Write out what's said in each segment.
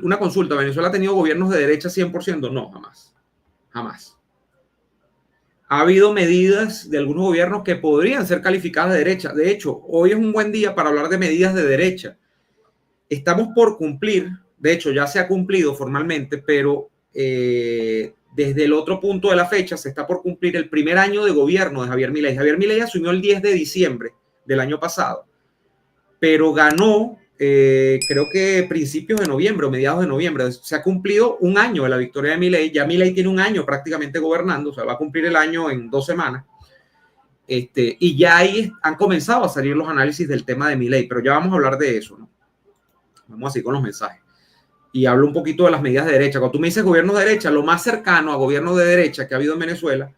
una consulta, ¿Venezuela ha tenido gobiernos de derecha 100%? No, jamás. Jamás. Ha habido medidas de algunos gobiernos que podrían ser calificadas de derecha. De hecho, hoy es un buen día para hablar de medidas de derecha. Estamos por cumplir, de hecho ya se ha cumplido formalmente, pero desde el otro punto de la fecha se está por cumplir el primer año de gobierno de Javier Milei. Javier Milei asumió el 10 de diciembre del año pasado, pero ganó creo que principios de noviembre o mediados de noviembre. Se ha cumplido un año de la victoria de Milei. Ya Milei tiene un año prácticamente gobernando, o sea, va a cumplir el año en 2 semanas. Y ya ahí han comenzado a salir los análisis del tema de Milei, pero ya vamos a hablar de eso, ¿no? Vamos así con los mensajes. Y hablo un poquito de las medidas de derecha. Cuando tú me dices gobierno de derecha, lo más cercano a gobierno de derecha que ha habido en Venezuela,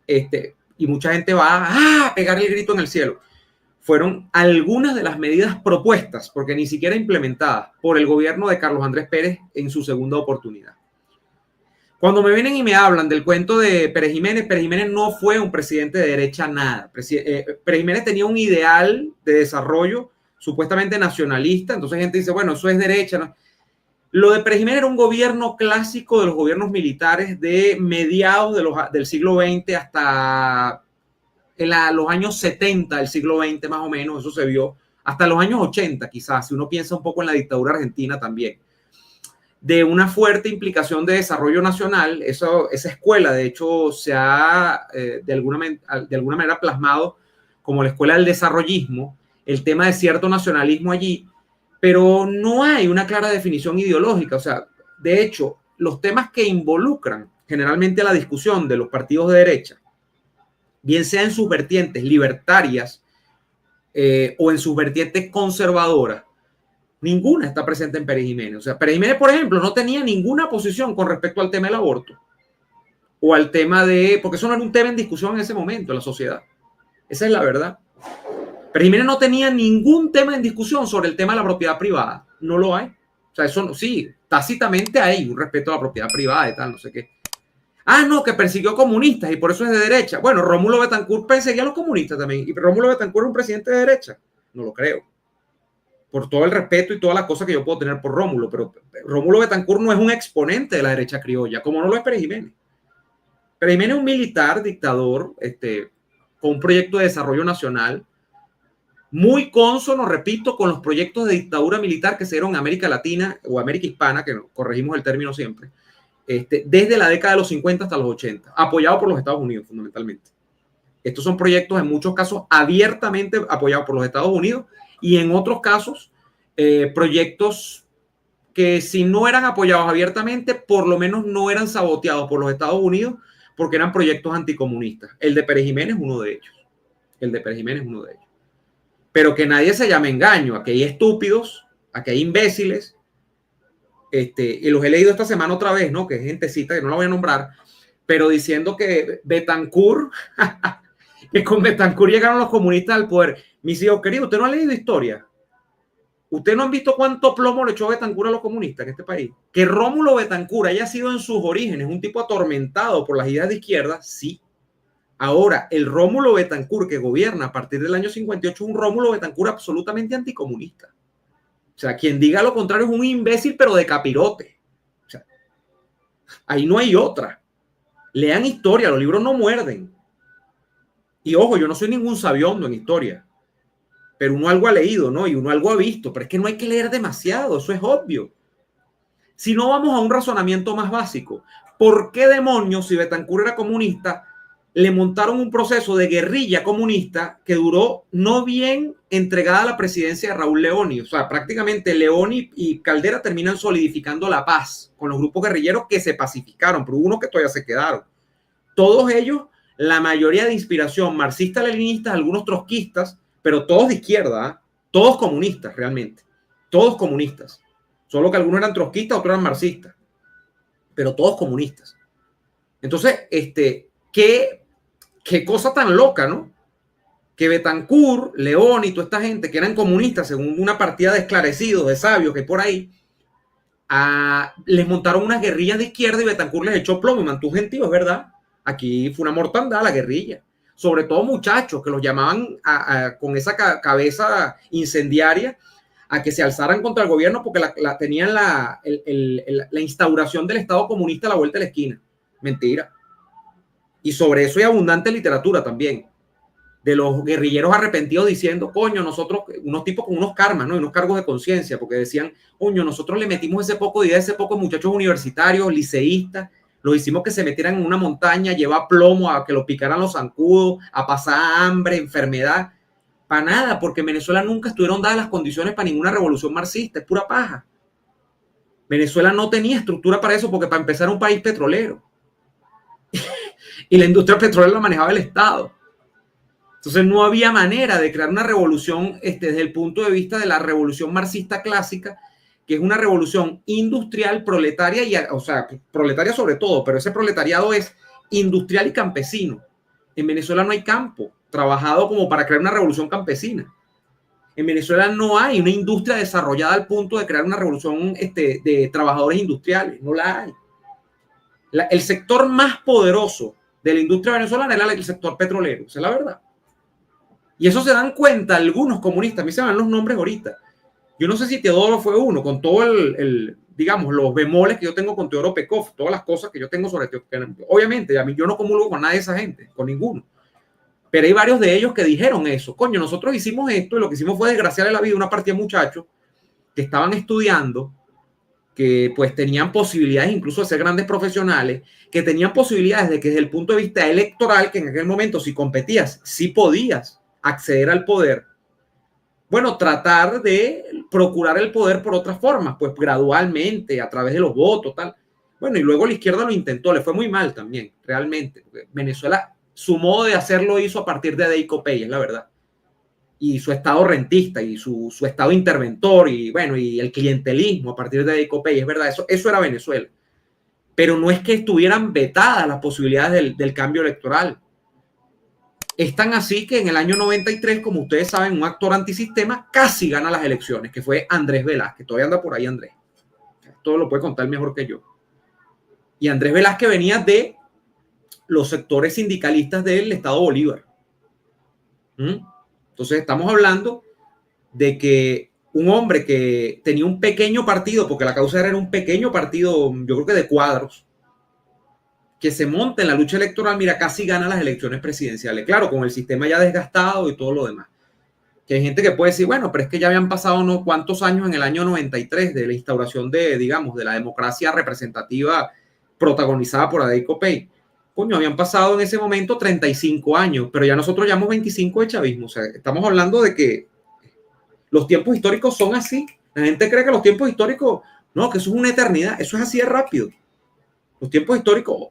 y mucha gente va a pegar el grito en el cielo, fueron algunas de las medidas propuestas, porque ni siquiera implementadas, por el gobierno de Carlos Andrés Pérez en su segunda oportunidad. Cuando me vienen y me hablan del cuento de Pérez Jiménez no fue un presidente de derecha nada. Pérez Jiménez tenía un ideal de desarrollo supuestamente nacionalista, entonces gente dice, bueno, eso es derecha, ¿no? Lo de Pérez Jiménez era un gobierno clásico de los gobiernos militares de mediados del siglo XX hasta los años 70 del siglo XX más o menos, eso se vio, hasta los años 80 quizás, si uno piensa un poco en la dictadura argentina también, de una fuerte implicación de desarrollo nacional. Esa escuela de hecho se ha de alguna manera plasmado como la escuela del desarrollismo, el tema de cierto nacionalismo allí, pero no hay una clara definición ideológica. O sea, de hecho, los temas que involucran generalmente a la discusión de los partidos de derecha, bien sea en sus vertientes libertarias o en sus vertientes conservadoras, ninguna está presente en Pérez Jiménez. O sea, Pérez Jiménez, por ejemplo, no tenía ninguna posición con respecto al tema del aborto o al tema porque eso no era un tema en discusión en ese momento en la sociedad. Esa es la verdad. Pérez Jiménez no tenía ningún tema en discusión sobre el tema de la propiedad privada. No lo hay. O sea, eso sí, tácitamente hay un respeto a la propiedad privada y tal, no sé qué. No, que persiguió comunistas y por eso es de derecha. Bueno, Rómulo Betancourt perseguía a los comunistas también. ¿Y Rómulo Betancourt es un presidente de derecha? No lo creo. Por todo el respeto y todas las cosas que yo puedo tener por Rómulo, pero Rómulo Betancourt no es un exponente de la derecha criolla, como no lo es Pérez Jiménez. Pérez Jiménez es un militar, dictador, con un proyecto de desarrollo nacional, muy consono, repito, con los proyectos de dictadura militar que se dieron en América Latina o América Hispana, que corregimos el término siempre, desde la década de los 50 hasta los 80, apoyado por los Estados Unidos fundamentalmente. Estos son proyectos en muchos casos abiertamente apoyados por los Estados Unidos y en otros casos proyectos que si no eran apoyados abiertamente, por lo menos no eran saboteados por los Estados Unidos porque eran proyectos anticomunistas. El de Pérez Jiménez es uno de ellos. Pero que nadie se llame engaño. Aquí hay estúpidos, aquí hay imbéciles, y los he leído esta semana otra vez, ¿no? Que es gentecita, que no la voy a nombrar, pero diciendo que Betancourt, que con Betancourt llegaron los comunistas al poder. Mis hijos queridos, ¿usted no ha leído historia? ¿Usted no han visto cuánto plomo le echó Betancourt a los comunistas en este país? Que Rómulo Betancourt haya sido en sus orígenes un tipo atormentado por las ideas de izquierda, sí. Ahora, el Rómulo Betancourt que gobierna a partir del año 58 es un Rómulo Betancourt absolutamente anticomunista. O sea, quien diga lo contrario es un imbécil, pero de capirote. O sea, ahí no hay otra. Lean historia, los libros no muerden. Y ojo, yo no soy ningún sabiondo en historia, pero uno algo ha leído, ¿no? Y uno algo ha visto, pero es que no hay que leer demasiado, eso es obvio. Si no, vamos a un razonamiento más básico. ¿Por qué demonios, si Betancourt era comunista, le montaron un proceso de guerrilla comunista que duró no bien entregada a la presidencia de Raúl Leoni? O sea, prácticamente Leoni y Caldera terminan solidificando la paz con los grupos guerrilleros que se pacificaron, pero hubo unos que todavía se quedaron. Todos ellos, la mayoría de inspiración marxista-leninista, algunos trotskistas, pero todos de izquierda, todos comunistas realmente, todos comunistas. Solo que algunos eran trotskistas, otros eran marxistas, pero todos comunistas. Entonces, qué cosa tan loca, ¿no? Que Betancourt, León y toda esta gente que eran comunistas, según una partida de esclarecidos, de sabios que hay por ahí, les montaron unas guerrillas de izquierda y Betancourt les echó plomo y mantuvo gentío, es verdad. Aquí fue una mortandad la guerrilla. Sobre todo muchachos que los llamaban con esa cabeza incendiaria a que se alzaran contra el gobierno porque tenían la instauración del Estado comunista a la vuelta de la esquina. Mentira. Y sobre eso hay abundante literatura también, de los guerrilleros arrepentidos diciendo, coño, nosotros, unos tipos con unos karmas, ¿no? Y unos cargos de conciencia, porque decían, coño, nosotros le metimos ese poco de idea, ese poco muchachos universitarios, liceístas, los hicimos que se metieran en una montaña, llevar plomo a que los picaran los zancudos, a pasar hambre, enfermedad. Para nada, porque en Venezuela nunca estuvieron dadas las condiciones para ninguna revolución marxista, es pura paja. Venezuela no tenía estructura para eso, porque para empezar era un país petrolero. Y la industria petrolera la manejaba el Estado. Entonces no había manera de crear una revolución desde el punto de vista de la revolución marxista clásica, que es una revolución industrial, proletaria, o sea, proletaria sobre todo, pero ese proletariado es industrial y campesino. En Venezuela no hay campo trabajado como para crear una revolución campesina. En Venezuela no hay una industria desarrollada al punto de crear una revolución de trabajadores industriales, no la hay. El sector más poderoso de la industria venezolana era el sector petrolero, esa es la verdad. Y eso se dan cuenta algunos comunistas, a mí se me dan los nombres ahorita. Yo no sé si Teodoro fue uno, con todo digamos, los bemoles que yo tengo con Teodoro Pekov, todas las cosas que yo tengo sobre Teodoro. Obviamente, a mí yo no comulgo con nadie de esa gente, con ninguno. Pero hay varios de ellos que dijeron eso. Coño, nosotros hicimos esto y lo que hicimos fue desgraciarle la vida a una partida de muchachos que estaban estudiando, que pues tenían posibilidades incluso de ser grandes profesionales, que tenían posibilidades de que desde el punto de vista electoral, que en aquel momento si competías, sí podías acceder al poder, bueno, tratar de procurar el poder por otras formas, pues gradualmente, a través de los votos, tal. Bueno, y luego la izquierda lo intentó, le fue muy mal también, realmente. Venezuela, su modo de hacerlo hizo a partir de Deico Pey, es la verdad. Y su estado rentista y su estado interventor y bueno, y el clientelismo a partir de Deico Pey, es verdad, eso era Venezuela. Pero no es que estuvieran vetadas las posibilidades del cambio electoral. Es tan así que en el año 93, como ustedes saben, un actor antisistema casi gana las elecciones, que fue Andrés Velázquez. Todavía anda por ahí Andrés. Todo lo puede contar mejor que yo. Y Andrés Velázquez venía de los sectores sindicalistas del Estado Bolívar. Entonces estamos hablando de que un hombre que tenía un pequeño partido, porque la causa era un pequeño partido, yo creo que de cuadros, que se monta en la lucha electoral, mira, casi gana las elecciones presidenciales. Claro, con el sistema ya desgastado y todo lo demás. Que hay gente que puede decir, bueno, pero es que ya habían pasado no cuántos años en el año 93 de la instauración de, digamos, de la democracia representativa protagonizada por Deico Pey. Coño, habían pasado en ese momento 35 años, pero ya nosotros llevamos 25 de chavismo. O sea, estamos hablando de que los tiempos históricos son así. La gente cree que los tiempos históricos, no, que eso es una eternidad. Eso es así de rápido. Los tiempos históricos,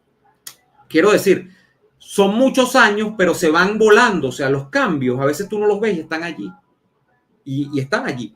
quiero decir, son muchos años, pero se van volando. O sea, los cambios, a veces tú no los ves y están allí. Y están allí.